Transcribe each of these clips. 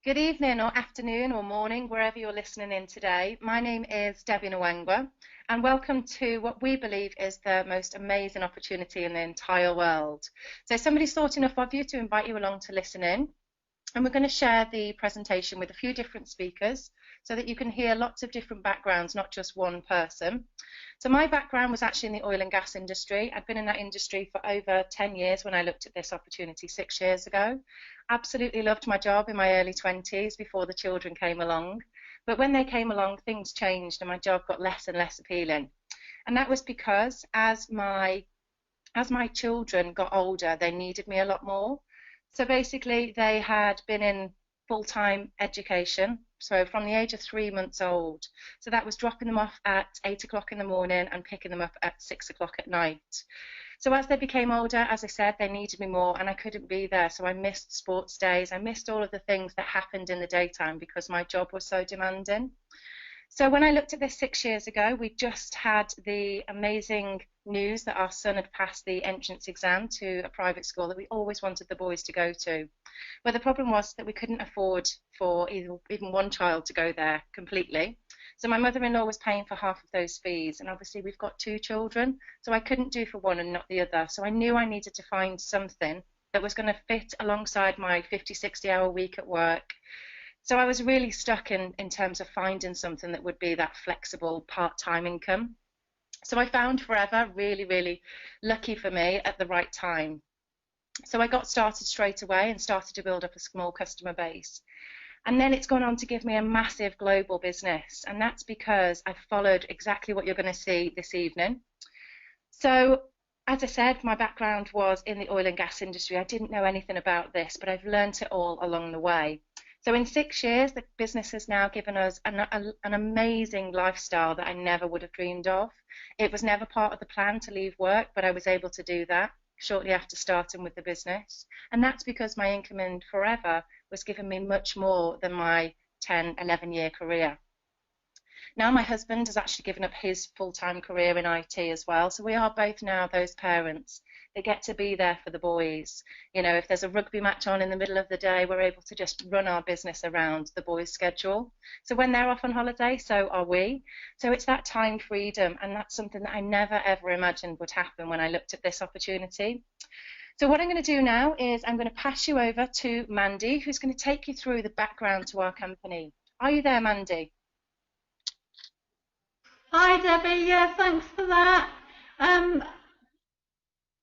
Good evening or afternoon or morning, wherever you're listening in today. My name is Debbie Nwangwa, and welcome to what we believe is the most amazing opportunity in the entire world. So somebody's thought enough of you to invite you along to listen in, and we're going to share the presentation with a few different speakers so that you can hear lots of different backgrounds, not just one person. So my background was actually in the oil and gas industry. I'd been in that industry for over 10 years when I looked at this opportunity 6 years ago. Absolutely loved my job in my early 20s before the children came along. But when they came along, things changed and my job got less and less appealing. And that was because as my children got older, they needed me a lot more. So basically, they had been in full-time education, so from the age of 3 months old. So that was dropping them off at 8 o'clock in the morning and picking them up at 6 o'clock at night. So as they became older, as I said, they needed me more and I couldn't be there. So I missed sports days. I missed all of the things that happened in the daytime because my job was so demanding. So when I looked at this 6 years ago, we just had the amazing news that our son had passed the entrance exam to a private school that we always wanted the boys to go to. But the problem was that we couldn't afford for even one child to go there completely. So my mother-in-law was paying for half of those fees, and obviously we've got two children, so I couldn't do for one and not the other. So I knew I needed to find something that was going to fit alongside my 50, 60-hour week at work. So I was really stuck in terms of finding something that would be that flexible part-time income. So I found Forever really, really lucky for me at the right time. So I got started straight away and started to build up a small customer base. And then it's gone on to give me a massive global business. And that's because I've followed exactly what you're going to see this evening. So as I said, my background was in the oil and gas industry. I didn't know anything about this, but I've learned it all along the way. So in 6 years, the business has now given us an amazing lifestyle that I never would have dreamed of. It was never part of the plan to leave work, but I was able to do that shortly after starting with the business. And that's because my income in Forever was giving me much more than my 10, 11-year career. Now my husband has actually given up his full-time career in IT as well. So we are both now those parents that get to be there for the boys. You know, if there's a rugby match on in the middle of the day, we're able to just run our business around the boys' schedule. So when they're off on holiday, so are we. So it's that time freedom, and that's something that I never ever imagined would happen when I looked at this opportunity. So what I'm going to do now is I'm going to pass you over to Mandy, who's going to take you through the background to our company. Are you there, Mandy? Hi Debbie, yeah, thanks for that.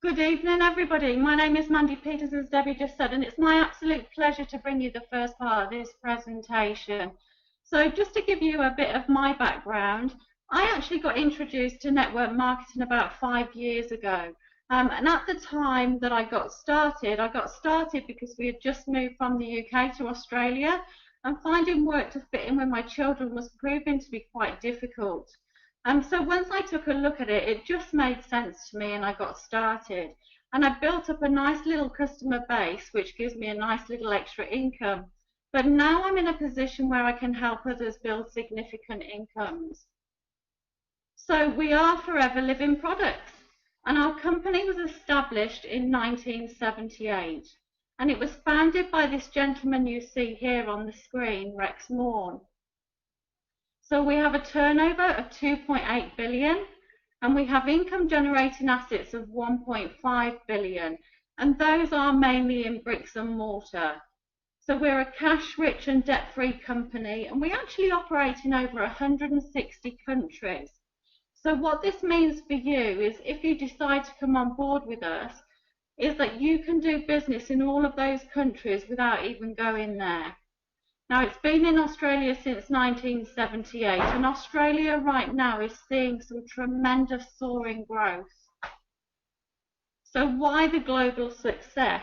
Good evening everybody. My name is Mandy Peters, as Debbie just said, and it's my absolute pleasure to bring you the first part of this presentation. So just to give you a bit of my background, I actually got introduced to network marketing about 5 years ago. And at the time that I got started because we had just moved from the UK to Australia, and finding work to fit in with my children was proving to be quite difficult. So once I took a look at it, it just made sense to me and I got started. And I built up a nice little customer base, which gives me a nice little extra income. But now I'm in a position where I can help others build significant incomes. So we are Forever Living Products, and our company was established in 1978. And it was founded by this gentleman you see here on the screen, Rex Morn. So we have a turnover of 2.8 billion and we have income generating assets of 1.5 billion, and those are mainly in bricks and mortar. So we're a cash rich and debt free company, and we actually operate in over 160 countries. So what this means for you is if you decide to come on board with us, is that you can do business in all of those countries without even going there. Now, it's been in Australia since 1978, and Australia right now is seeing some tremendous soaring growth. So why the global success?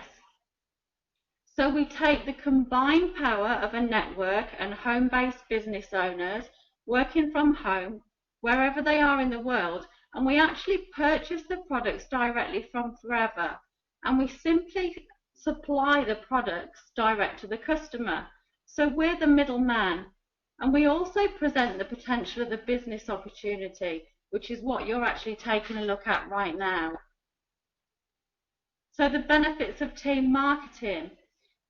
So we take the combined power of a network and home-based business owners working from home, wherever they are in the world, and we actually purchase the products directly from Forever, and we simply supply the products direct to the customer. So we're the middleman, and we also present the potential of the business opportunity, which is what you're actually taking a look at right now. So the benefits of team marketing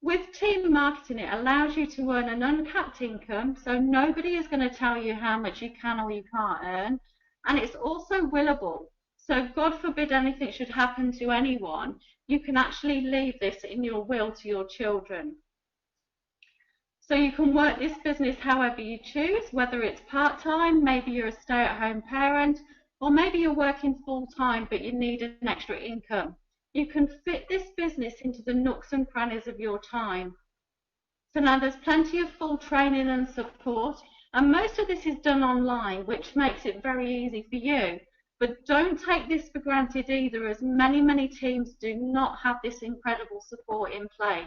With team marketing, it allows you to earn an uncapped income, so nobody is going to tell you how much you can or you can't earn. And it's also willable. So God forbid anything should happen to anyone, you can actually leave this in your will to your children. So you can work this business however you choose, whether it's part-time, maybe you're a stay-at-home parent, or maybe you're working full-time but you need an extra income. You can fit this business into the nooks and crannies of your time. So now there's plenty of full training and support, and most of this is done online, which makes it very easy for you. But don't take this for granted either, as many teams do not have this incredible support in place.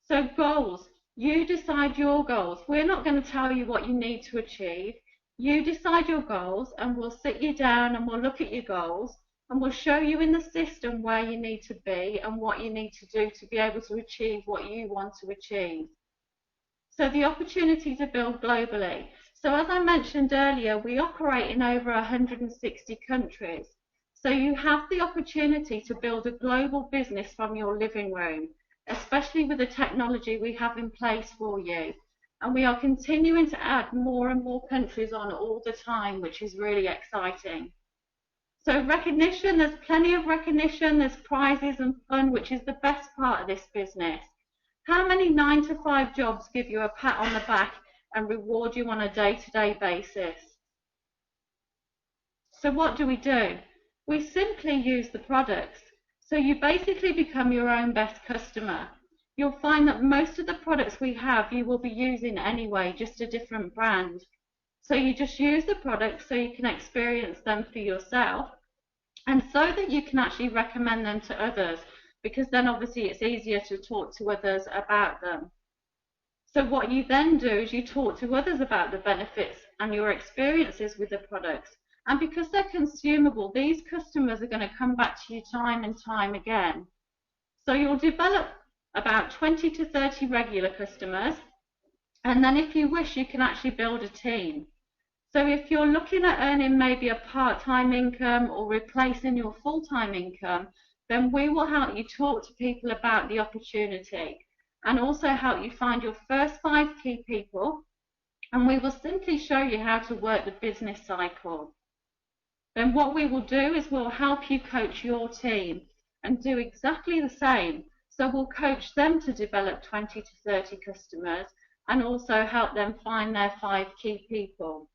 So goals, you decide your goals. We're not going to tell you what you need to achieve. You decide your goals, and we'll sit you down and we'll look at your goals, and we'll show you in the system where you need to be and what you need to do to be able to achieve what you want to achieve. So the opportunity to build globally. So as I mentioned earlier, we operate in over 160 countries. So you have the opportunity to build a global business from your living room, especially with the technology we have in place for you. And we are continuing to add more and more countries on all the time, which is really exciting. So recognition, there's plenty of recognition, there's prizes and fun, which is the best part of this business. How many 9-to-5 jobs give you a pat on the back and reward you on a day-to-day basis? So what do? We simply use the products. So you basically become your own best customer. You'll find that most of the products we have you will be using anyway, just a different brand. So you just use the products so you can experience them for yourself, and so that you can actually recommend them to others, because then obviously it's easier to talk to others about them. So what you then do is you talk to others about the benefits and your experiences with the products. And because they're consumable, these customers are going to come back to you time and time again. So you'll develop about 20 to 30 regular customers, and then if you wish, you can actually build a team. So if you're looking at earning maybe a part-time income or replacing your full-time income, then we will help you talk to people about the opportunity, and also help you find your first 5 key people, and we will simply show you how to work the business cycle. Then what we will do is we'll help you coach your team and do exactly the same. So we'll coach them to develop 20 to 30 customers and also help them find their 5 key people.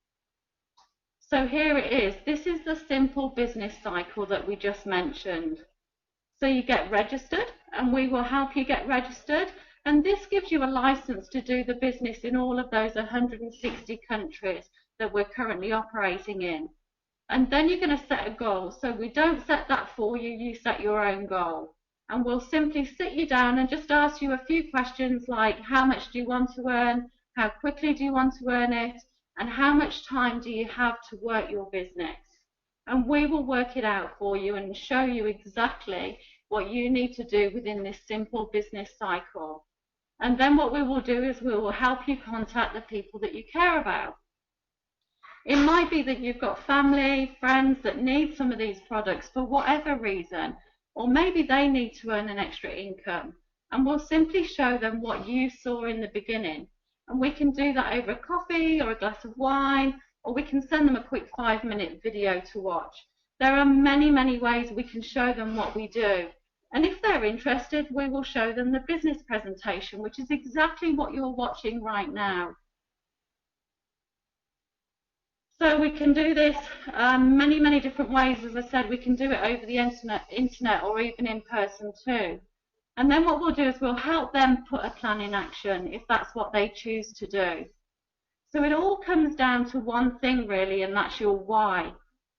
So here it is. This is the simple business cycle that we just mentioned. So you get registered, and we will help you get registered, and this gives you a license to do the business in all of those 160 countries that we're currently operating in. And then you're going to set a goal. So we don't set that for you, you set your own goal. And we'll simply sit you down and just ask you a few questions like, how much do you want to earn? How quickly do you want to earn it? And how much time do you have to work your business? And we will work it out for you and show you exactly what you need to do within this simple business cycle. And then what we will do is we will help you contact the people that you care about. It might be that you've got family, friends that need some of these products for whatever reason, or maybe they need to earn an extra income. And we'll simply show them what you saw in the beginning. And we can do that over a coffee or a glass of wine, or we can send them a quick 5-minute video to watch. There are many ways we can show them what we do. And if they're interested, we will show them the business presentation, which is exactly what you're watching right now. So we can do this many different ways. As I said, we can do it over the internet or even in person too. And then what we'll do is we'll help them put a plan in action if that's what they choose to do. So it all comes down to one thing really, and that's your why.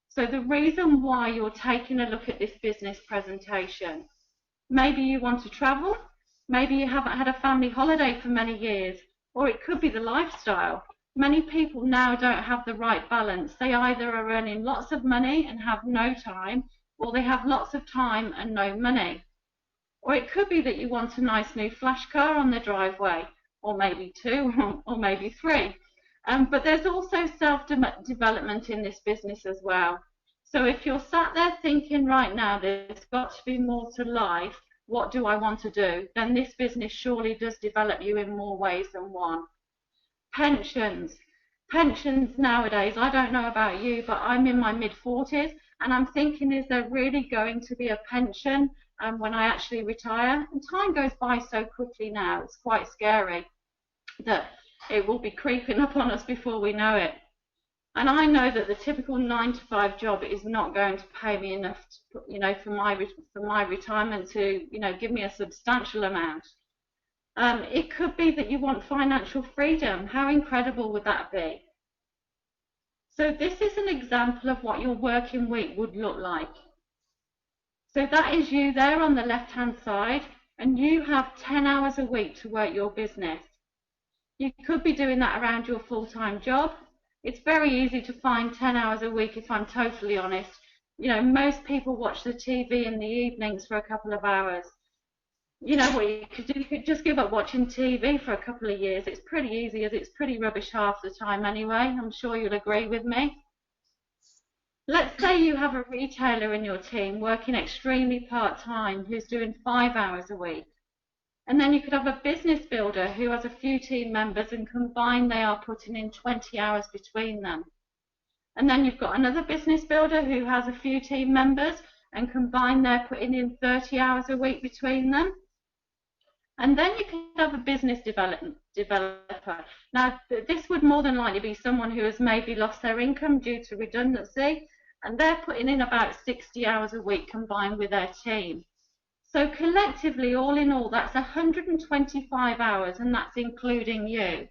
So the reason why you're taking a look at this business presentation. Maybe you want to travel, maybe you haven't had a family holiday for many years, or it could be the lifestyle. Many people now don't have the right balance. They either are earning lots of money and have no time, or they have lots of time and no money. Or it could be that you want a nice new flash car on the driveway, or maybe 2, or maybe 3. But there's also self-development in this business as well. So if you're sat there thinking right now there's got to be more to life, what do I want to do, then this business surely does develop you in more ways than one. Pensions. Pensions nowadays, I don't know about you, but I'm in my mid-40s and I'm thinking, is there really going to be a pension when I actually retire? And time goes by so quickly now, it's quite scary that it will be creeping up on us before we know it. And I know that the typical 9-to-5 job is not going to pay me enough, for my retirement to, give me a substantial amount. It could be that you want financial freedom. How incredible would that be? So this is an example of what your working week would look like. So that is you there on the left-hand side, and you have 10 hours a week to work your business. You could be doing that around your full-time job. It's very easy to find 10 hours a week, if I'm totally honest. Most people watch the TV in the evenings for a couple of hours. You know what you could do? You could just give up watching TV for a couple of years. It's pretty easy, as it's pretty rubbish half the time anyway. I'm sure you'll agree with me. Let's say you have a retailer in your team working extremely part-time who's doing 5 hours a week. And then you could have a business builder who has a few team members, and combined they are putting in 20 hours between them. And then you've got another business builder who has a few team members, and combined they're putting in 30 hours a week between them. And then you can have a business developer. Now, this would more than likely be someone who has maybe lost their income due to redundancy, and they're putting in about 60 hours a week combined with their team. So collectively, all in all, that's 125 hours, and that's including you.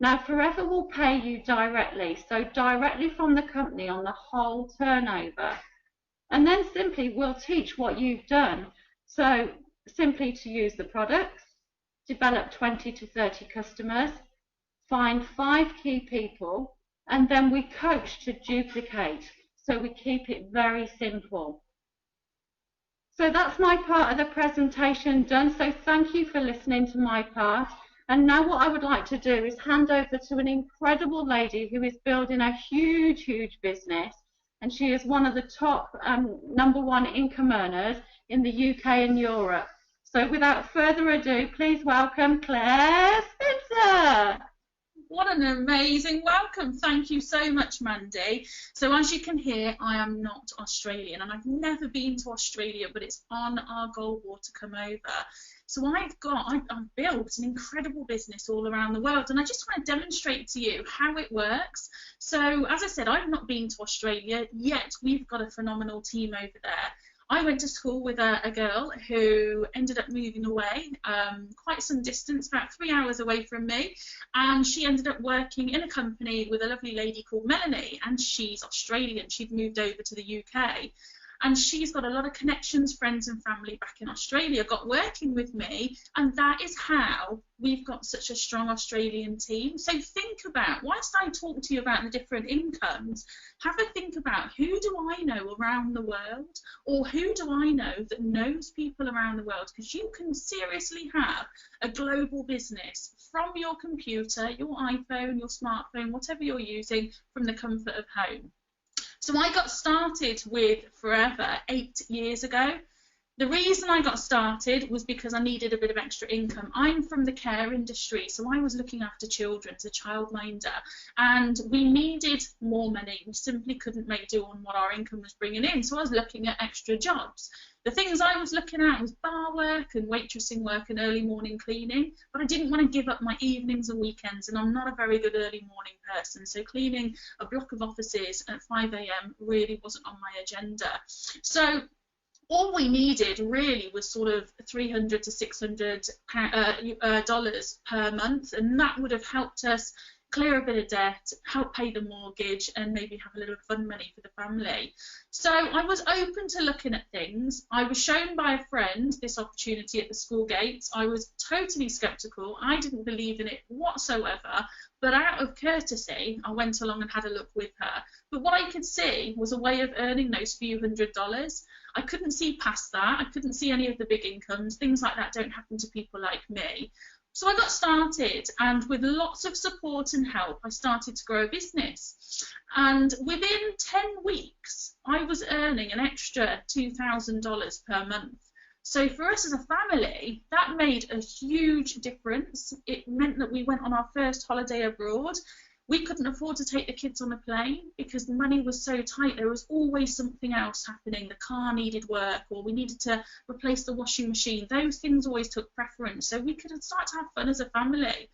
Now, Forever will pay you directly, so directly from the company on the whole turnover. And then simply we'll teach what you've done. So simply to use the products, develop 20 to 30 customers, find 5 key people, and then we coach to duplicate. So we keep it very simple. So that's my part of the presentation done. So thank you for listening to my part. And now what I would like to do is hand over to an incredible lady who is building a huge, huge business. And she is one of the top #1 income earners in the UK and Europe. So without further ado, please welcome Claire Spencer. What an amazing welcome. Thank you so much, Mandy. So as you can hear, I am not Australian, and I've never been to Australia, but it's on our goal board to come over. So I've built an incredible business all around the world, and I just want to demonstrate to you how it works. So as I said, I've not been to Australia, yet we've got a phenomenal team over there. I went to school with a girl who ended up moving away quite some distance, about 3 hours away from me, and she ended up working in a company with a lovely lady called Melanie, and she's Australian. She'd moved over to the UK. And she's got a lot of connections, friends and family back in Australia, got working with me, and that is how we've got such a strong Australian team. So think about, whilst I talk to you about the different incomes, have a think about, who do I know around the world, or who do I know that knows people around the world? Because you can seriously have a global business from your computer, your iPhone, your smartphone, whatever you're using, from the comfort of home. So I got started with Forever 8 years ago. The reason I got started was because I needed a bit of extra income. I'm from the care industry, so I was looking after children as a childminder, and we needed more money. We simply couldn't make do on what our income was bringing in, so I was looking at extra jobs. The things I was looking at was bar work and waitressing work and early morning cleaning, but I didn't want to give up my evenings and weekends, and I'm not a very good early morning person, so cleaning a block of offices at 5 AM really wasn't on my agenda. So all we needed really was sort of $300 to $600 dollars per month, and that would have helped us clear a bit of debt, help pay the mortgage, and maybe have a little fun money for the family. So I was open to looking at things. I was shown by a friend this opportunity at the school gates. I was totally sceptical. I didn't believe in it whatsoever, but out of courtesy, I went along and had a look with her. But what I could see was a way of earning those few $100s. I couldn't see past that. I couldn't see any of the big incomes. Things like that don't happen to people like me. So I got started, and with lots of support and help, I started to grow a business. And within 10 weeks, I was earning an extra $2,000 per month. So for us as a family, that made a huge difference. It meant that we went on our first holiday abroad. We couldn't afford to take the kids on a plane because the money was so tight. There was always something else happening. The car needed work, or we needed to replace the washing machine. Those things always took preference. So we could start to have fun as a family.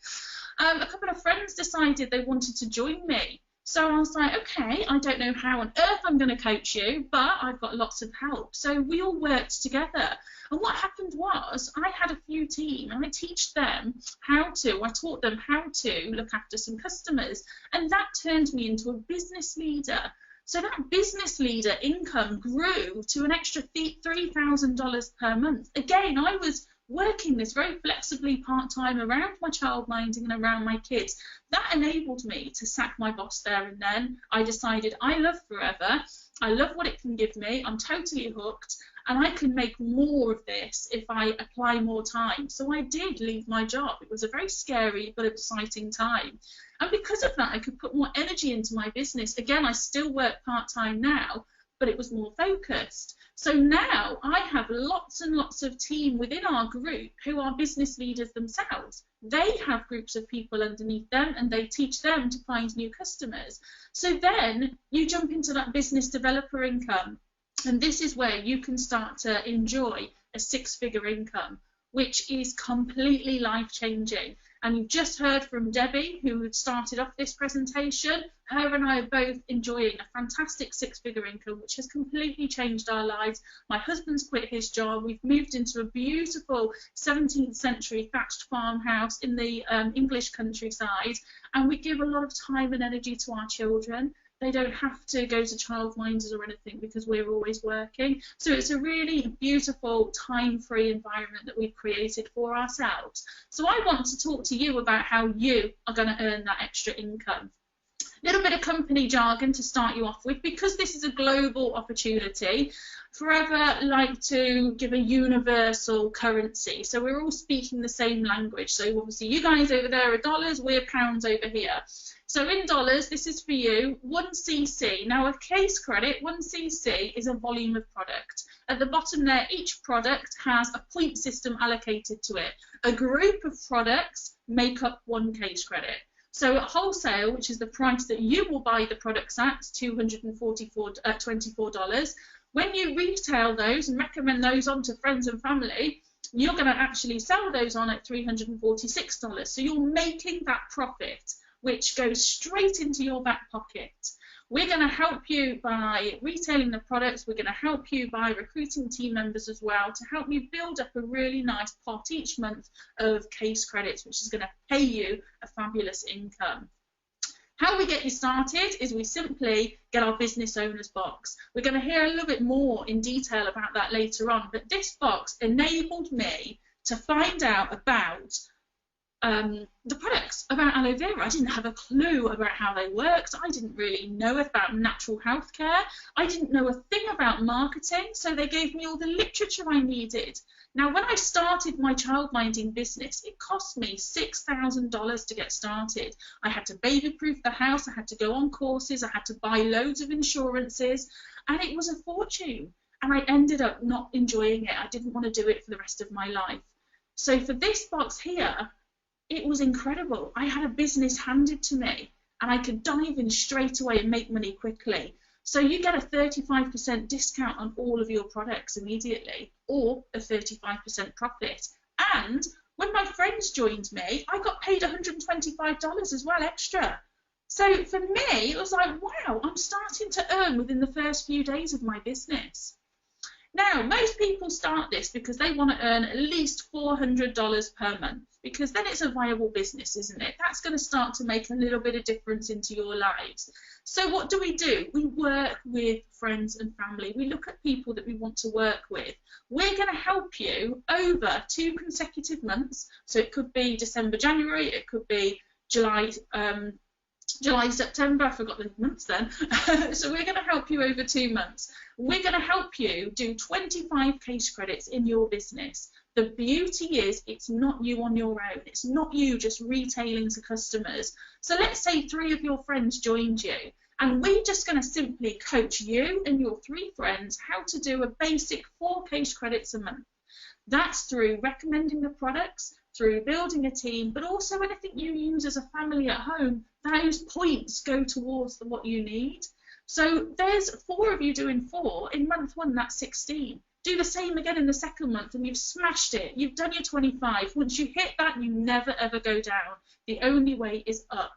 A couple of friends decided they wanted to join me. So I was like, okay, I don't know how on earth I'm going to coach you, but I've got lots of help. So we all worked together. And what happened was I had a few team and I taught them how to look after some customers. And that turned me into a business leader. So that business leader income grew to an extra $3,000 per month. Again, I was working this very flexibly part-time around my childminding and around my kids. That enabled me to sack my boss there and then. I decided I love Forever. I love what it can give me. I'm totally hooked, and I can make more of this if I apply more time. So I did leave my job. It was a very scary but exciting time. And because of that, I could put more energy into my business. Again, I still work part-time now, but it was more focused. So now I have lots and lots of team within our group who are business leaders themselves. They have groups of people underneath them and they teach them to find new customers. So then you jump into that business developer income, and this is where you can start to enjoy a six-figure income, which is completely life-changing. And you've just heard from Debbie, who started off this presentation. Her and I are both enjoying a fantastic six-figure income, which has completely changed our lives. My husband's quit his job. We've moved into a beautiful 17th century thatched farmhouse in the English countryside, and we give a lot of time and energy to our children. They don't have to go to childminders or anything because we're always working. So it's a really beautiful, time-free environment that we've created for ourselves. So I want to talk to you about how you are going to earn that extra income. A little bit of company jargon to start you off with, because this is a global opportunity. Forever like to give a universal currency, so we're all speaking the same language. So obviously you guys over there are dollars, we're pounds over here. So in dollars, this is for you, 1cc. Now a case credit, 1cc, is a volume of product. At the bottom there, each product has a point system allocated to it. A group of products make up one case credit. So at wholesale, which is the price that you will buy the products at, $224. When you retail those and recommend those on to friends and family, you're going to actually sell those on at $346. So you're making that profit, which goes straight into your back pocket. We're going to help you by retailing the products. We're going to help you by recruiting team members as well to help you build up a really nice pot each month of case credits, which is going to pay you a fabulous income. How we get you started is we simply get our business owners box. We're going to hear a little bit more in detail about that later on, but this box enabled me to find out about the products, about aloe vera. I didn't have a clue about how they worked. I didn't really know about natural health care. I didn't know a thing about marketing, so they gave me all the literature I needed. Now, when I started my childminding business, it cost me $6,000 to get started. I had to baby-proof the house, I had to go on courses, I had to buy loads of insurances, and it was a fortune. And I ended up not enjoying it. I didn't want to do it for the rest of my life. So for this box here, it was incredible. I had a business handed to me and I could dive in straight away and make money quickly. So you get a 35% discount on all of your products immediately, or a 35% profit. And when my friends joined me, I got paid $125 as well extra. So for me, it was like, wow, I'm starting to earn within the first few days of my business. Now, most people start this because they want to earn at least $400 per month, because then it's a viable business, isn't it? That's going to start to make a little bit of difference into your lives. So what do? We work with friends and family. We look at people that we want to work with. We're going to help you over 2 consecutive months. So it could be December, January, it could be July, September, I forgot the months then. So we're going to help you over 2 months. We're going to help you do 25 case credits in your business. The beauty is it's not you on your own. It's not you just retailing to customers. So let's say 3 of your friends joined you, and we're just going to simply coach you and your 3 friends how to do a basic 4 case credits a month. That's through recommending the products, through building a team, but also anything you use as a family at home, those points go towards what you need. So there's 4 of you doing 4. In month 1, that's 16. Do the same again in the second month and you've smashed it. You've done your 25. Once you hit that, you never ever go down. The only way is up.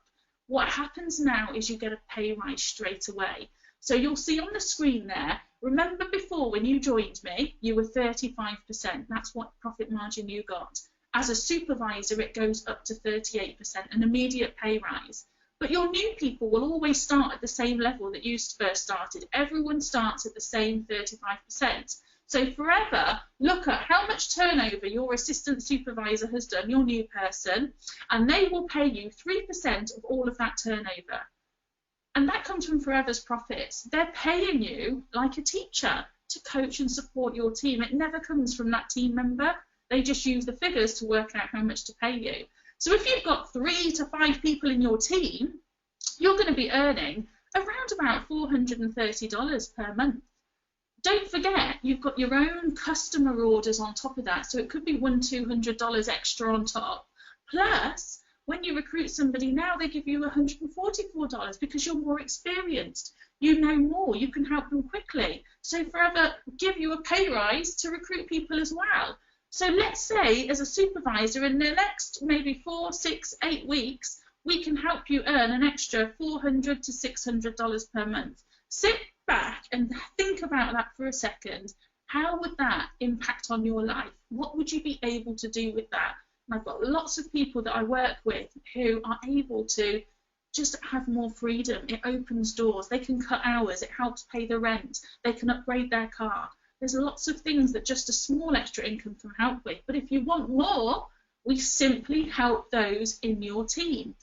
What happens now is you get a pay rise straight away. So you'll see on the screen there, remember before when you joined me, you were 35%. That's what profit margin you got. As a supervisor, it goes up to 38%, an immediate pay rise. But your new people will always start at the same level that you first started. Everyone starts at the same 35%. So forever, look at how much turnover your assistant supervisor has done, your new person, and they will pay you 3% of all of that turnover. And that comes from Forever's profits. They're paying you like a teacher to coach and support your team. It never comes from that team member. They just use the figures to work out how much to pay you. So if you've got 3 to 5 people in your team, you're going to be earning around about $430 per month. Don't forget, you've got your own customer orders on top of that. So it could be $100-200 extra on top. Plus, when you recruit somebody now, they give you $144 because you're more experienced. You know more. You can help them quickly. So Forever give you a pay rise to recruit people as well. So let's say as a supervisor in the next maybe 4, 6, 8 weeks, we can help you earn an extra $400 to $600 per month. Sit back and think about that for a second. How would that impact on your life? What would you be able to do with that? And I've got lots of people that I work with who are able to just have more freedom. It opens doors. They can cut hours. It helps pay the rent. They can upgrade their car. There's lots of things that just a small extra income can help with. But if you want more, we simply help those in your team.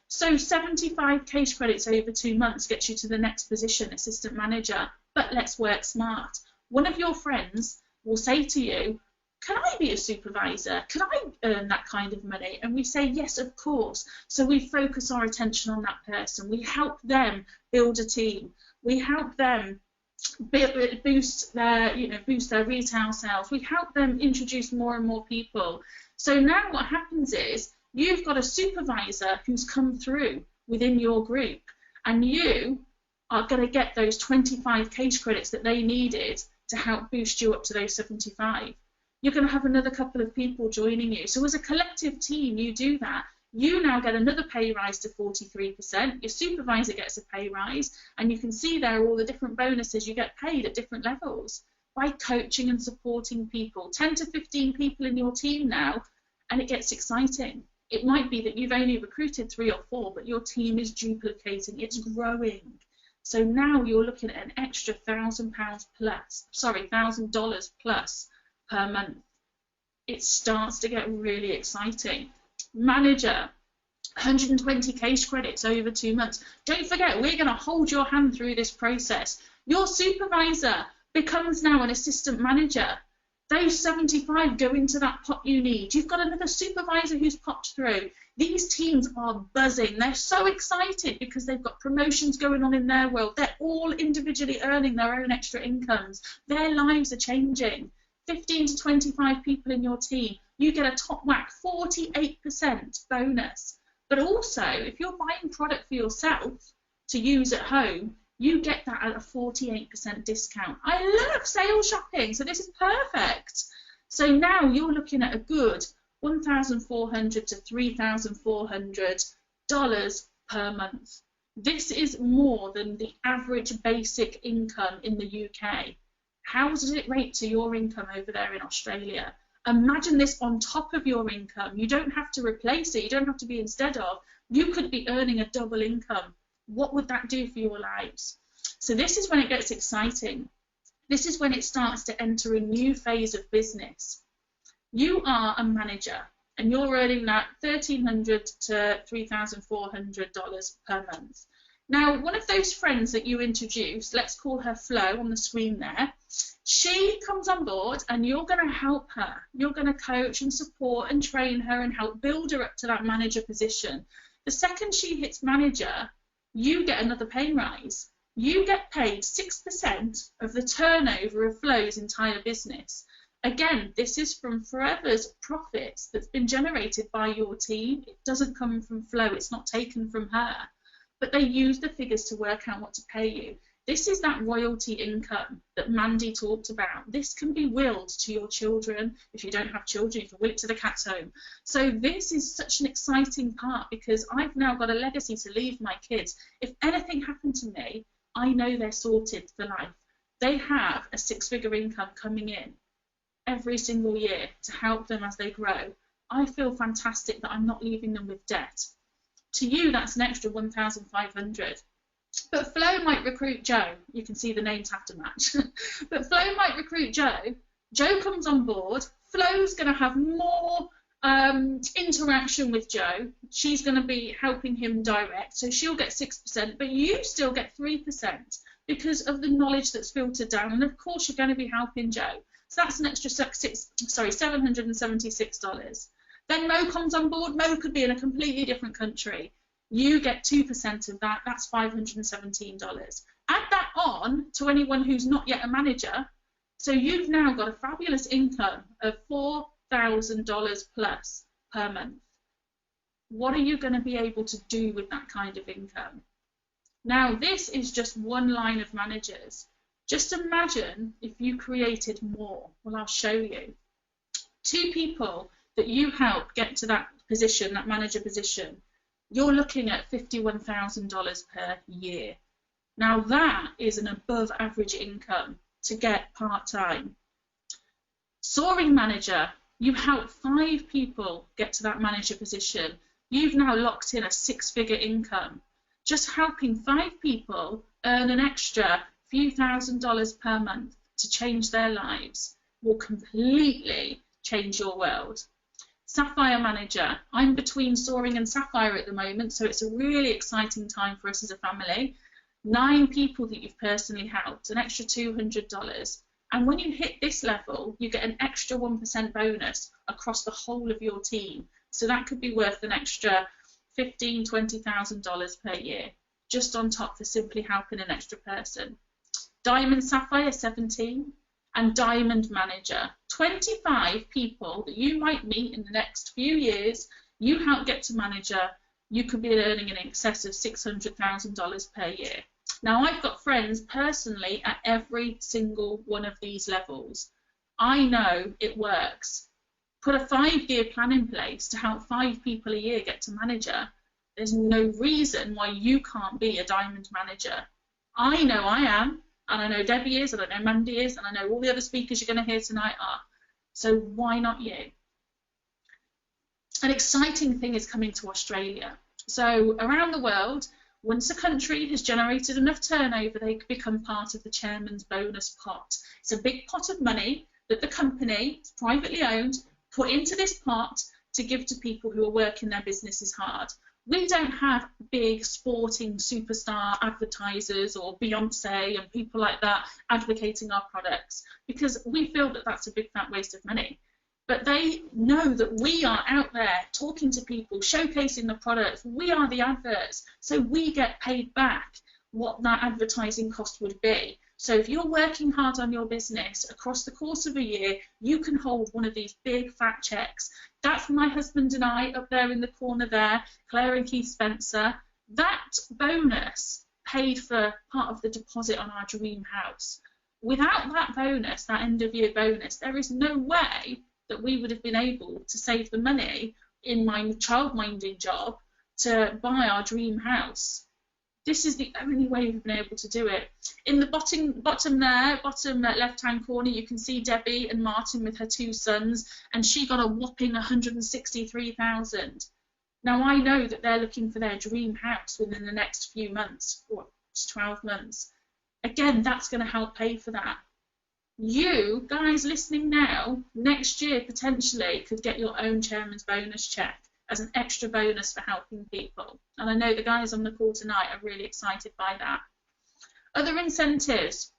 So 75 case credits over 2 months gets you to the next position, assistant manager. But let's work smart. One of your friends will say to you, can I be a supervisor? Can I earn that kind of money? And we say, yes, of course. So we focus our attention on that person. We help them build a team. We help them boost their retail sales. We help them introduce more and more people. So now what happens is you've got a supervisor who's come through within your group, and you are going to get those 25 case credits that they needed to help boost you up to those 75. You're going to have another couple of people joining you. So as a collective team, you do that. You now get another pay rise to 43%. Your supervisor gets a pay rise, and you can see there all the different bonuses you get paid at different levels by coaching and supporting people. 10 to 15 people in your team now, and it gets exciting. It might be that you've only recruited 3 or 4, but your team is duplicating. It's growing. So now you're looking at an extra $1,000 plus per month. It starts to get really exciting. Manager, 120 case credits over 2 months. Don't forget, we're going to hold your hand through this process. Your supervisor becomes now an assistant manager. Those 75 go into that pot you need. You've got another supervisor who's popped through. These teams are buzzing. They're so excited because they've got promotions going on in their world. They're all individually earning their own extra incomes. Their lives are changing. 15 to 25 people in your team, you get a top whack 48% bonus. But also, if you're buying product for yourself to use at home, you get that at a 48% discount. I love sales shopping, so this is perfect. So now you're looking at a good $1,400 to $3,400 per month. This is more than the average basic income in the UK. How does it rate to your income over there in Australia? Imagine this on top of your income. You don't have to replace it. You don't have to be instead of. You could be earning a double income. What would that do for your lives? So this is when it gets exciting. This is when it starts to enter a new phase of business. You are a manager, and you're earning that $1,300 to $3,400 per month. Now, one of those friends that you introduced, let's call her Flo on the screen there, she comes on board and you're going to help her. You're going to coach and support and train her and help build her up to that manager position. The second she hits manager, you get another pay rise. You get paid 6% of the turnover of Flo's entire business. Again, this is from Forever's profits that's been generated by your team. It doesn't come from Flo, it's not taken from her. But they use the figures to work out what to pay you. This is that royalty income that Mandy talked about. This can be willed to your children. If you don't have children, you can will it to the cat's home. So this is such an exciting part, because I've now got a legacy to leave my kids. If anything happened to me, I know they're sorted for life. They have a 6-figure income coming in every single year to help them as they grow. I feel fantastic that I'm not leaving them with debt. To you, that's an extra $1,500. But Flo might recruit Joe. You can see the names have to match. But Flo might recruit Joe. Joe comes on board. Flo's going to have more interaction with Joe. She's going to be helping him direct. So she'll get 6%, but you still get 3% because of the knowledge that's filtered down. And of course, you're going to be helping Joe. So that's an extra $776. Then Mo comes on board. Mo could be in a completely different country. You get 2% of that. That's $517. Add that on to anyone who's not yet a manager. So you've now got a fabulous income of $4,000 plus per month. What are you going to be able to do with that kind of income? Now, this is just one line of managers. Just imagine if you created more. Well, I'll show you. 2 people that you help get to that position, that manager position, you're looking at $51,000 per year. Now, that is an above average income to get part-time. Soaring manager, you help 5 people get to that manager position. You've now locked in a 6-figure income. Just helping 5 people earn an extra few $1,000s per month to change their lives will completely change your world. Sapphire manager, I'm between Soaring and Sapphire at the moment, so it's a really exciting time for us as a family. 9 people that you've personally helped, an extra $200. And when you hit this level, you get an extra 1% bonus across the whole of your team. So that could be worth an extra $15,000, $20,000 per year, just on top for simply helping an extra person. Diamond Sapphire, 17. And Diamond Manager, 25 people that you might meet in the next few years, you help get to manager, you could be earning in excess of $600,000 per year. Now, I've got friends personally at every single one of these levels. I know it works. Put a 5-year plan in place to help 5 people a year get to manager. There's no reason why you can't be a Diamond Manager. I know I am. And I know Debbie is, and I know Mandy is, and I know all the other speakers you're going to hear tonight are. So why not you? An exciting thing is coming to Australia. So around the world, once a country has generated enough turnover, they become part of the chairman's bonus pot. It's a big pot of money that the company, privately owned, put into this pot to give to people who are working their businesses hard. We don't have big sporting superstar advertisers or Beyonce and people like that advocating our products, because we feel that that's a big fat waste of money. But they know that we are out there talking to people, showcasing the products. We are the adverts, so we get paid back what that advertising cost would be. So if you're working hard on your business across the course of a year, you can hold one of these big fat checks. That's my husband and I up there in the corner there, Claire and Keith Spencer. That bonus paid for part of the deposit on our dream house. Without that bonus, that end of year bonus, there is no way that we would have been able to save the money in my childminding job to buy our dream house. This is the only way we've been able to do it. In the bottom left-hand corner, you can see Debbie and Martin with her 2 sons, and she got a whopping $163,000. Now, I know that they're looking for their dream house within the next few months, or 12 months. Again, that's going to help pay for that. You guys listening now, next year potentially could get your own chairman's bonus check as an extra bonus for helping people. And I know the guys on the call tonight are really excited by that. Other incentives,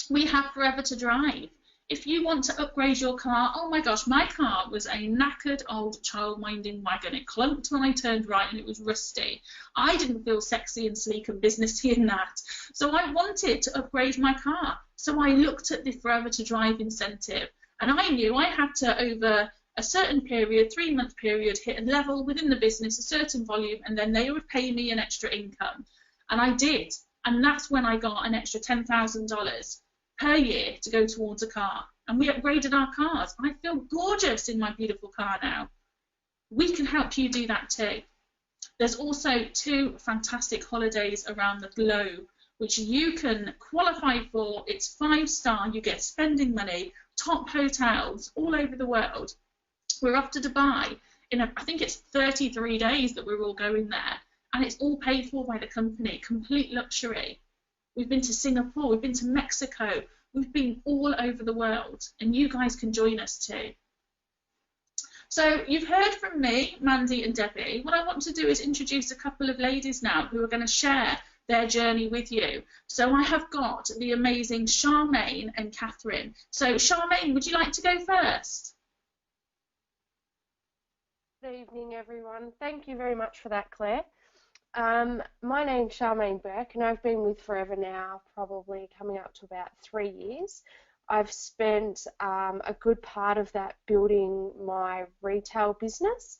we have Forever to Drive. If you want to upgrade your car, oh my gosh, my car was a knackered old child-minding wagon. It clunked when I turned right and it was rusty. I didn't feel sexy and sleek and businessy in that. So I wanted to upgrade my car. So I looked at the Forever to Drive incentive. And I knew I had to, over a certain period, 3-month period, hit a level within the business, a certain volume, and then they would pay me an extra income. And I did. And that's when I got an extra $10,000 per year to go towards a car. And we upgraded our cars. I feel gorgeous in my beautiful car now. We can help you do that too. There's also 2 fantastic holidays around the globe which you can qualify for. It's 5-star, you get spending money, top hotels all over the world. We're off to Dubai in I think it's 33 days that we're all going there, and it's all paid for by the company, complete luxury. We've been to Singapore, we've been to Mexico, we've been all over the world, and you guys can join us too. So you've heard from me, Mandy and Debbie. What I want to do is introduce a couple of ladies now who are going to share their journey with you. So I have got the amazing Charmaine and Catherine. So Charmaine, would you like to go first? Good evening, everyone. Thank you very much for that, Claire. My name's Charmaine Burke, and I've been with Forever now probably coming up to about 3 years. I've spent a good part of that building my retail business.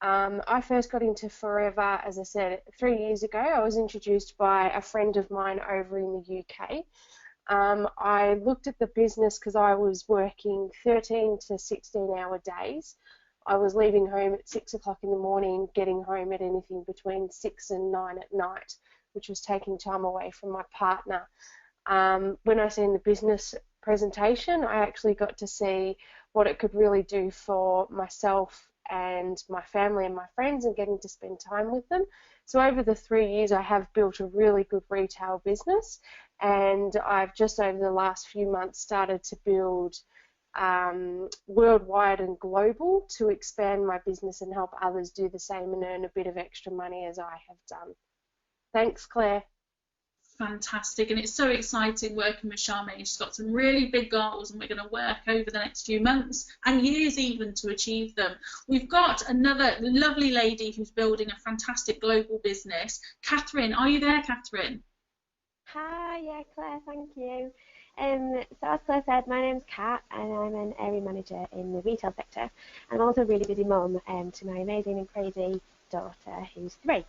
I first got into Forever, as I said, 3 years ago. I was introduced by a friend of mine over in the UK. I looked at the business because I was working 13 to 16-hour days. I was leaving home at 6 o'clock in the morning, getting home at anything between 6 and 9 at night, which was taking time away from my partner. When I seen the business presentation, I actually got to see what it could really do for myself and my family and my friends, and getting to spend time with them. So over the 3 years, I have built a really good retail business, and I've just over the last few months started to build worldwide and global to expand my business and help others do the same and earn a bit of extra money as I have done. Thanks, Claire. Fantastic, and it's so exciting working with Charmaine. She's got some really big goals, and we're going to work over the next few months and years even to achieve them. We've got another lovely lady who's building a fantastic global business. Catherine, are you there, Catherine? Hi, yeah, Claire, thank you. So as Claire said, my name's Kat, and I'm an area manager in the retail sector. I'm also a really busy mum to my amazing and crazy daughter, who's 3.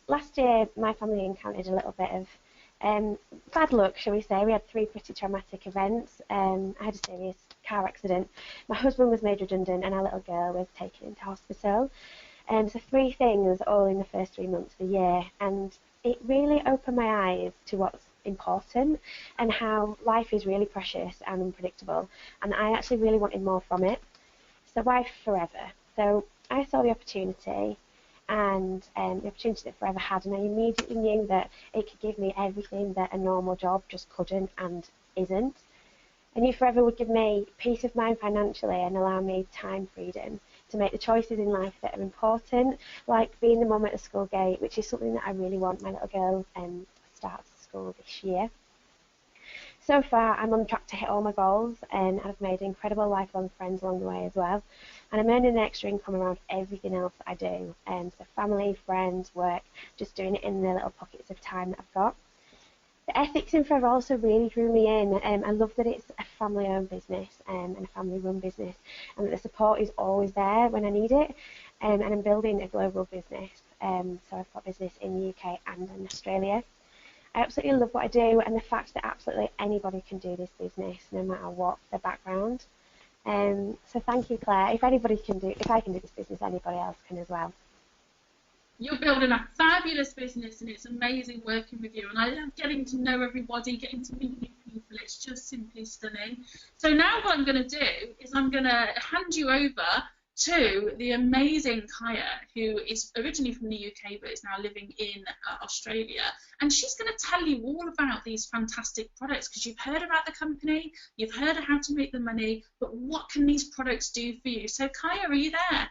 Last year, my family encountered a little bit of bad luck, shall we say. We had 3 pretty traumatic events. I had a serious car accident. My husband was made redundant, and our little girl was taken into hospital. So 3 things all in the first 3 months of the year, and it really opened my eyes to what's important and how life is really precious and unpredictable, and I actually really wanted more from it. So why Forever? So I saw the opportunity and the opportunity that Forever had, and I immediately knew that it could give me everything that a normal job just couldn't and isn't. I knew Forever would give me peace of mind financially and allow me time freedom to make the choices in life that are important, like being the mum at the school gate, which is something that I really want. My little girl starts school this year. So far, I'm on track to hit all my goals, and I've made incredible lifelong friends along the way as well. And I'm earning an extra income around everything else that I do. So family, friends, work, just doing it in the little pockets of time that I've got. The ethics in Forever also really drew me in. I love that it's a family-owned business and a family-run business, and that the support is always there when I need it. And I'm building a global business. So I've got business in the UK and in Australia. I absolutely love what I do, and the fact that absolutely anybody can do this business, no matter what their background. So thank you, Claire. If I can do this business, anybody else can as well. You're building a fabulous business, and it's amazing working with you. And I love getting to know everybody, getting to meet new people. It's just simply stunning. So now what I'm going to do is I'm going to hand you over to the amazing Kaya, who is originally from the UK but is now living in Australia, and she's going to tell you all about these fantastic products, because you've heard about the company, you've heard how to make the money, but what can these products do for you? So Kaya, are you there?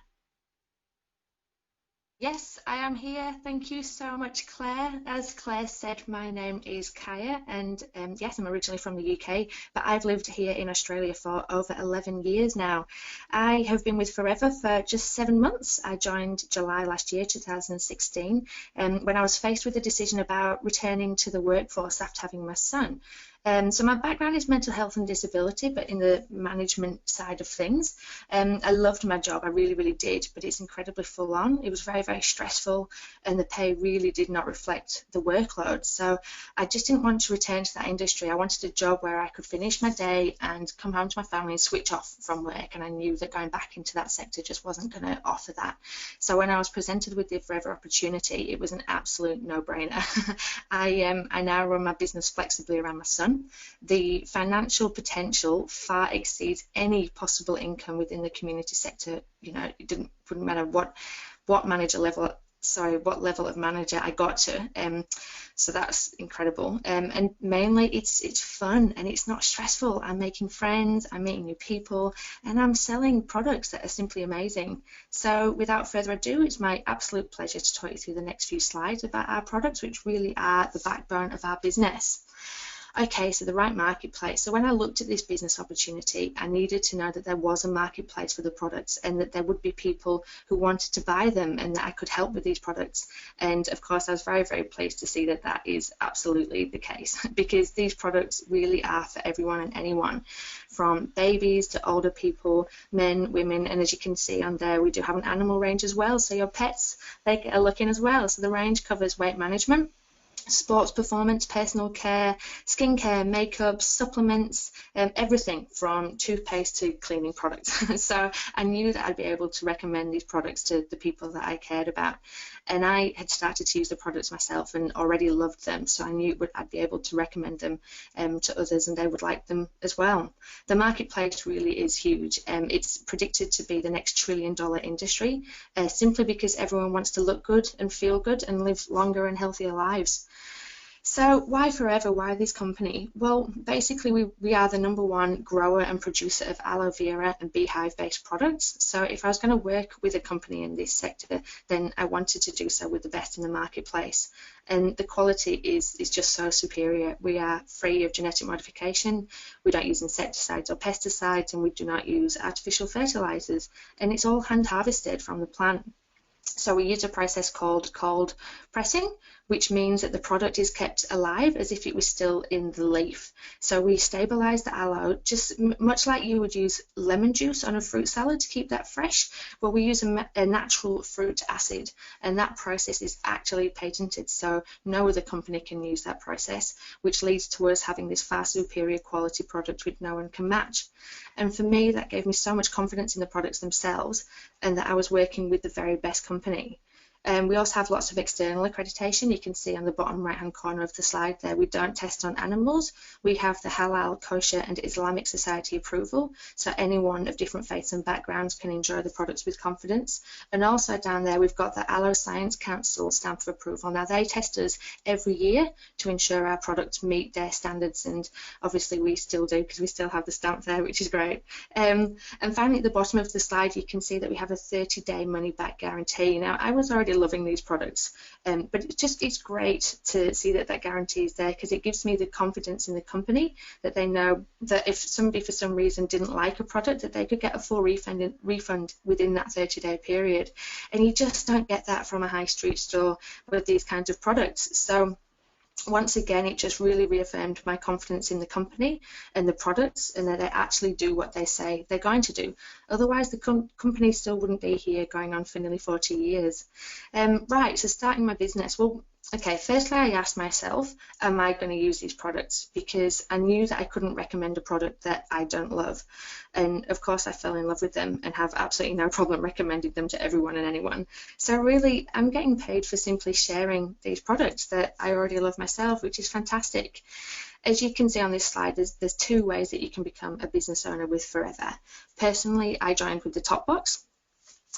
Yes, I am here. Thank you so much, Claire. As Claire said, my name is Kaya, and yes, I'm originally from the UK, but I've lived here in Australia for over 11 years now. I have been with Forever for just 7 months. I joined July last year, 2016, when I was faced with a decision about returning to the workforce after having my son. So my background is mental health and disability, but in the management side of things. I loved my job, I really, really did, but it's incredibly full on. It was very, very stressful, and the pay really did not reflect the workload. So I just didn't want to return to that industry. I wanted a job where I could finish my day and come home to my family and switch off from work, and I knew that going back into that sector just wasn't going to offer that. So when I was presented with the Forever opportunity, it was an absolute no-brainer. I now run my business flexibly around my son. The financial potential far exceeds any possible income within the community sector. You know, wouldn't matter what level of manager I got to. So that's incredible. And mainly it's fun and it's not stressful. I'm making friends, I'm meeting new people, and I'm selling products that are simply amazing. So without further ado, it's my absolute pleasure to talk you through the next few slides about our products, which really are the backbone of our business. Okay, so the right marketplace. So when I looked at this business opportunity, I needed to know that there was a marketplace for the products and that there would be people who wanted to buy them and that I could help with these products. And of course, I was very, very pleased to see that that is absolutely the case, because these products really are for everyone and anyone, from babies to older people, men, women, and as you can see on there, we do have an animal range as well. So your pets, they get a look in as well. So the range covers weight management, sports performance, personal care, skincare, makeup, supplements, everything from toothpaste to cleaning products. So I knew that I'd be able to recommend these products to the people that I cared about. And I had started to use the products myself and already loved them, so I knew I'd be able to recommend them to others and they would like them as well. The marketplace really is huge. It's predicted to be the next $1 trillion industry, simply because everyone wants to look good and feel good and live longer and healthier lives. So why Forever? Why this company? Well, basically we are the #1 grower and producer of aloe vera and beehive based products. So if I was going to work with a company in this sector, then I wanted to do so with the best in the marketplace. And the quality is just so superior. We are free of genetic modification, we don't use insecticides or pesticides, and we do not use artificial fertilizers. And it's all hand harvested from the plant. So we use a process called cold pressing, which means that the product is kept alive as if it was still in the leaf. So we stabilize the aloe, just much like you would use lemon juice on a fruit salad to keep that fresh. Well, we use a natural fruit acid, and that process is actually patented, so no other company can use that process, which leads to us having this far superior quality product which no one can match. And for me, that gave me so much confidence in the products themselves and that I was working with the very best company. We also have lots of external accreditation. You can see on the bottom right hand corner of the slide there, we don't test on animals. We have the Halal, Kosher and Islamic Society approval, so anyone of different faiths and backgrounds can enjoy the products with confidence. And also down there we've got the Aloe Science Council stamp of approval. Now they test us every year to ensure our products meet their standards, and obviously we still do because we still have the stamp there, which is great. And finally at the bottom of the slide you can see that we have a 30-day money-back guarantee. Now I was already loving these products, but it's great to see that that guarantee is there, because it gives me the confidence in the company that they know that if somebody for some reason didn't like a product, that they could get a full refund within that 30-day period. And you just don't get that from a high street store with these kinds of products. So once again, it just really reaffirmed my confidence in the company and the products, and that they actually do what they say they're going to do. Otherwise, the company still wouldn't be here going on for nearly 40 years. Right, so starting my business. Well, okay, firstly I asked myself, am I going to use these products? Because I knew that I couldn't recommend a product that I don't love. And of course I fell in love with them and have absolutely no problem recommending them to everyone and anyone. So really, I'm getting paid for simply sharing these products that I already love myself, which is fantastic. As you can see on this slide, there's 2 ways that you can become a business owner with Forever. Personally, I joined with the top box,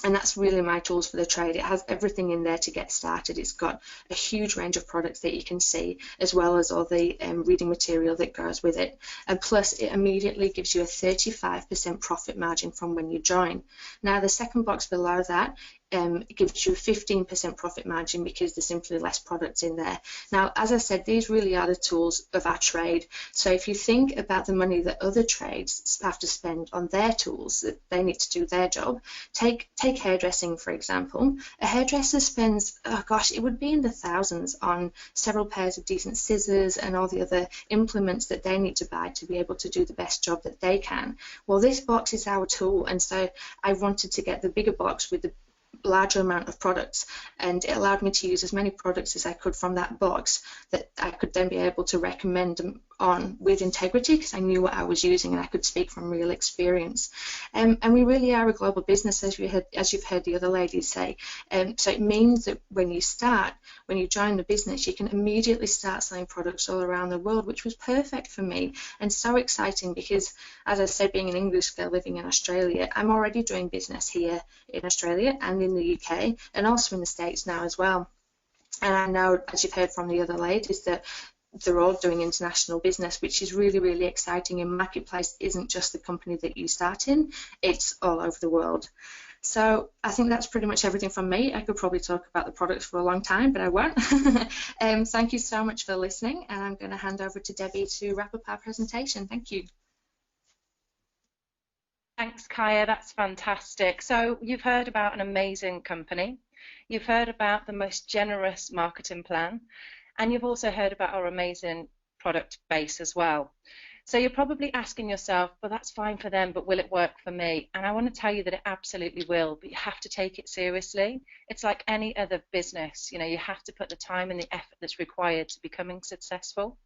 and that's really my tools for the trade. It has everything in there to get started. It's got a huge range of products that you can see, as well as all the reading material that goes with it. And plus, it immediately gives you a 35% profit margin from when you join. Now, the second box below that gives you a 15% profit margin because there's simply less products in there. Now, as I said, these really are the tools of our trade. So if you think about the money that other trades have to spend on their tools, that they need to do their job, take hairdressing, for example. A hairdresser spends, oh gosh, it would be in the thousands on several pairs of decent scissors and all the other implements that they need to buy to be able to do the best job that they can. Well, this box is our tool, and so I wanted to get the bigger box with the larger amount of products, and it allowed me to use as many products as I could from that box that I could then be able to recommend them on with integrity, because I knew what I was using and I could speak from real experience. And we really are a global business, as you've heard the other ladies say. So it means that when you join the business, you can immediately start selling products all around the world, which was perfect for me and so exciting because, as I said, being an English girl living in Australia, I'm already doing business here in Australia and in the UK and also in the States now as well. And I know, as you've heard from the other ladies, that they're all doing international business, which is really, really exciting. And Marketplace isn't just the company that you start in, it's all over the world. So I think that's pretty much everything from me. I could probably talk about the products for a long time, but I won't. Thank you so much for listening, and I'm going to hand over to Debbie to wrap up our presentation. Thank you. Thanks, Kaya. That's fantastic. So you've heard about an amazing company. You've heard about the most generous marketing plan. And you've also heard about our amazing product base as well. So you're probably asking yourself, well, that's fine for them, but will it work for me? And I want to tell you that it absolutely will, but you have to take it seriously. It's like any other business. You know, you have to put the time and the effort that's required to becoming successful.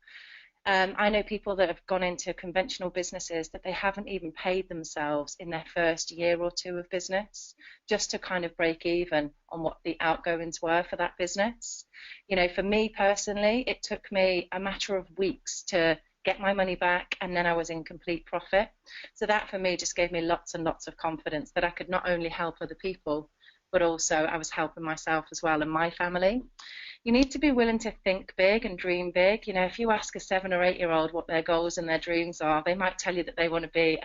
I know people that have gone into conventional businesses that they haven't even paid themselves in their first year or two of business just to kind of break even on what the outgoings were for that business. You know, for me personally, it took me a matter of weeks to get my money back, and then I was in complete profit. So that for me just gave me lots and lots of confidence that I could not only help other people, but also I was helping myself as well and my family. You need to be willing to think big and dream big. You know, if you ask a 7 or 8-year-old what their goals and their dreams are, they might tell you that they want to be,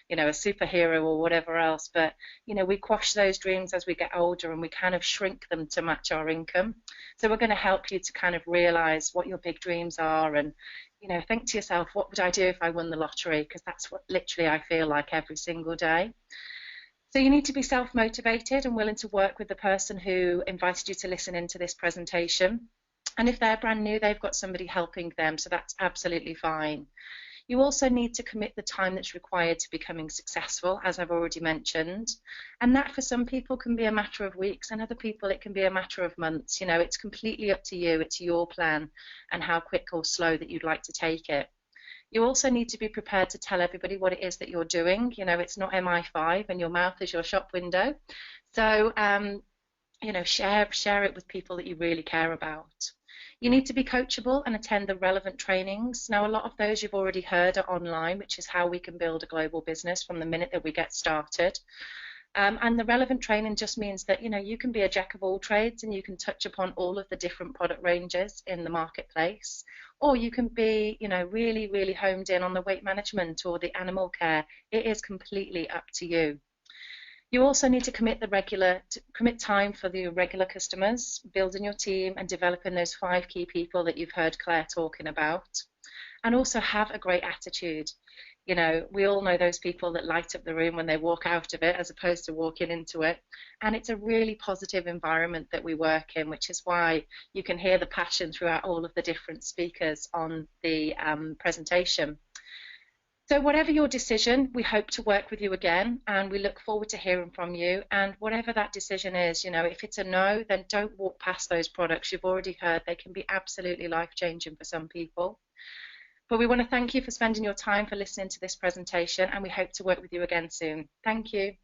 you know, a superhero or whatever else. But, you know, we quash those dreams as we get older and we kind of shrink them to match our income. So we're going to help you to kind of realize what your big dreams are and, you know, think to yourself, what would I do if I won the lottery? Because that's what literally I feel like every single day. So you need to be self-motivated and willing to work with the person who invited you to listen into this presentation. And if they're brand new, they've got somebody helping them, so that's absolutely fine. You also need to commit the time that's required to becoming successful, as I've already mentioned. And that for some people can be a matter of weeks, and other people it can be a matter of months. You know, it's completely up to you. It's your plan and how quick or slow that you'd like to take it. You also need to be prepared to tell everybody what it is that you're doing. You know, it's not MI5 and your mouth is your shop window. So, you know, share it with people that you really care about. You need to be coachable and attend the relevant trainings. Now, a lot of those you've already heard are online, which is how we can build a global business from the minute that we get started. And the relevant training just means that, you know, you can be a jack of all trades and you can touch upon all of the different product ranges in the marketplace. Or you can be, you know, really, really homed in on the weight management or the animal care. It is completely up to you. You also need to commit time for the regular customers, building your team and developing those 5 key people that you've heard Claire talking about. And also have a great attitude. You know, we all know those people that light up the room when they walk out of it as opposed to walking into it. And it's a really positive environment that we work in, which is why you can hear the passion throughout all of the different speakers on the presentation. So whatever your decision, we hope to work with you again, and we look forward to hearing from you. And whatever that decision is, you know, if it's a no, then don't walk past those products. You've already heard they can be absolutely life-changing for some people. But we want to thank you for spending your time for listening to this presentation, and we hope to work with you again soon. Thank you.